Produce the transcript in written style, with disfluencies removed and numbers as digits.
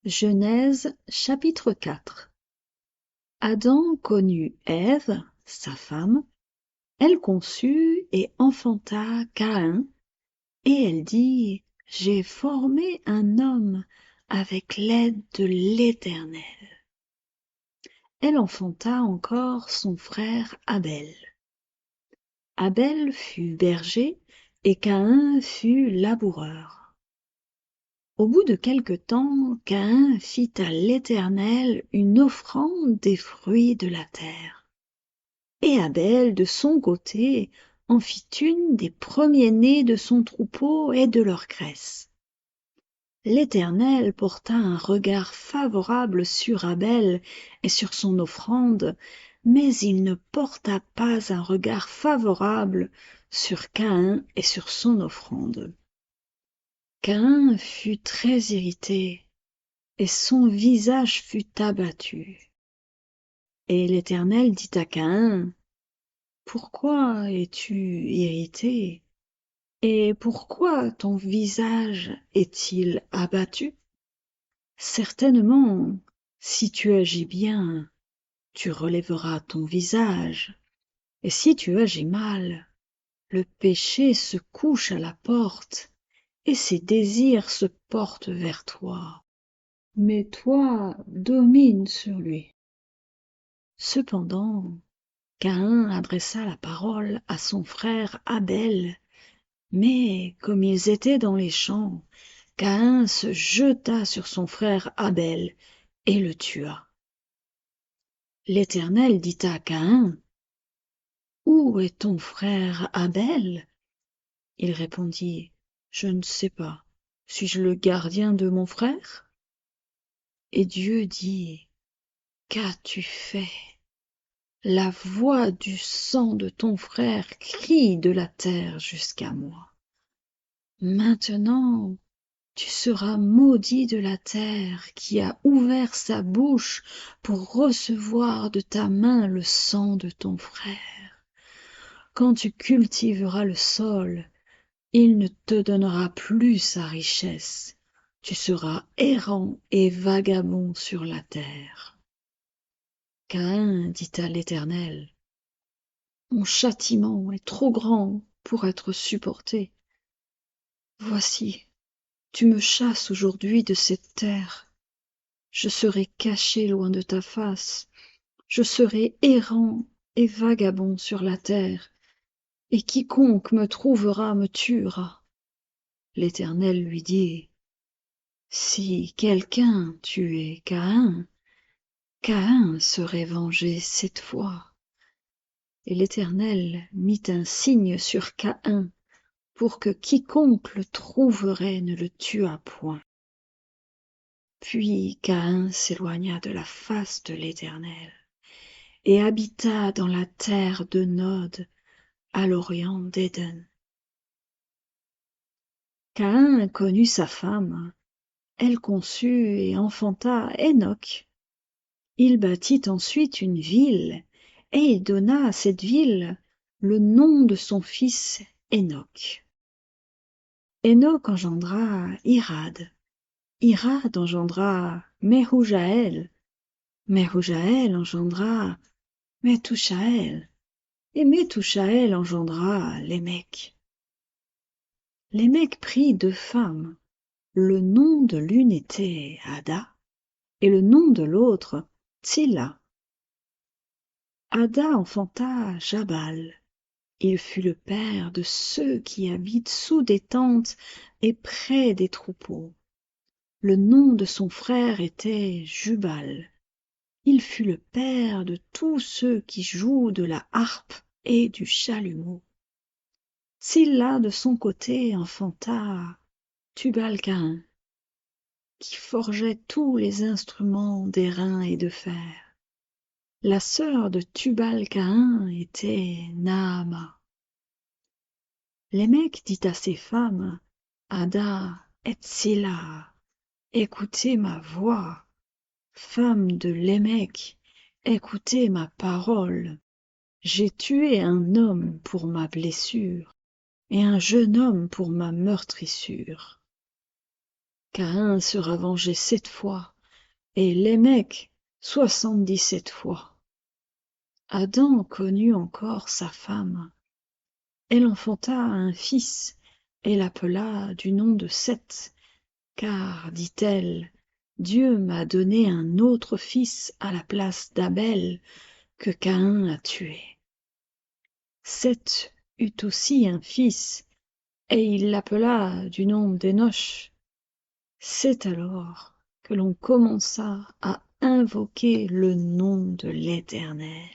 Genèse chapitre 4. Adam connut Ève, sa femme, elle conçut et enfanta Caïn, et elle dit: J'ai formé un homme avec l'aide de l'Éternel. Elle enfanta encore son frère Abel. Abel fut berger et Caïn fut laboureur. Au bout de quelque temps, Caïn fit à l'Éternel une offrande des fruits de la terre. Et Abel, de son côté, en fit une des premiers-nés de son troupeau et de leur graisse. L'Éternel porta un regard favorable sur Abel et sur son offrande, mais il ne porta pas un regard favorable sur Caïn et sur son offrande. Caïn fut très irrité, et son visage fut abattu. Et l'Éternel dit à Caïn: Pourquoi es-tu irrité? Et pourquoi ton visage est-il abattu? Certainement, si tu agis bien, tu relèveras ton visage, et si tu agis mal, le péché se couche à la porte, et ses désirs se portent vers toi. Mais toi domine sur lui. Cependant, Caïn adressa la parole à son frère Abel, mais comme ils étaient dans les champs, Caïn se jeta sur son frère Abel et le tua. L'Éternel dit à Caïn: Où est ton frère Abel? Il répondit: Je ne sais pas. Suis-je le gardien de mon frère? Et Dieu dit: Qu'as-tu fait? La voix du sang de ton frère crie de la terre jusqu'à moi. Maintenant, tu seras maudit de la terre qui a ouvert sa bouche pour recevoir de ta main le sang de ton frère. Quand tu cultiveras le sol, il ne te donnera plus sa richesse. Tu seras errant et vagabond sur la terre. Caïn dit à l'Éternel: Mon châtiment est trop grand pour être supporté. Voici, tu me chasses aujourd'hui de cette terre. Je serai caché loin de ta face. Je serai errant et vagabond sur la terre, et quiconque me trouvera me tuera. L'Éternel lui dit: Si quelqu'un tuait Caïn, Caïn serait vengé 7 fois. Et l'Éternel mit un signe sur Caïn, pour que quiconque le trouverait ne le tuât point. Puis Caïn s'éloigna de la face de l'Éternel, et habita dans la terre de Nod, à l'orient d'Éden. Caïn connut sa femme, elle conçut et enfanta Hénoc. Il bâtit ensuite une ville, et il donna à cette ville le nom de son fils Hénoc. Hénoc engendra Irad. Irad engendra Mehujaël. Mehujaël engendra Methushaël. Et Methushaël engendra Lémec. Lémec prit 2 femmes. Le nom de l'une était Ada, et le nom de l'autre Tsilla. Ada enfanta Jabal. Il fut le père de ceux qui habitent sous des tentes et près des troupeaux. Le nom de son frère était Jubal. Il fut le père de tous ceux qui jouent de la harpe et du chalumeau. Tsilla de son côté enfanta Tubal-Caïn, qui forgeait tous les instruments d'airain et de fer. La sœur de Tubal-Caïn était Naama. Lémec dit à ses femmes: Ada et Tsilla, écoutez ma voix. Femmes de Lémec, écoutez ma parole. J'ai tué un homme pour ma blessure, et un jeune homme pour ma meurtrissure. Caïn sera vengé 7 fois et Lémec 77 fois. Adam connut encore sa femme. Elle enfanta un fils et l'appela du nom de Seth, car, dit-elle, Dieu m'a donné un autre fils à la place d'Abel que Caïn a tué. Seth eut aussi un fils, et il l'appela du nom d'Énoch. C'est alors que l'on commença à invoquer le nom de l'Éternel.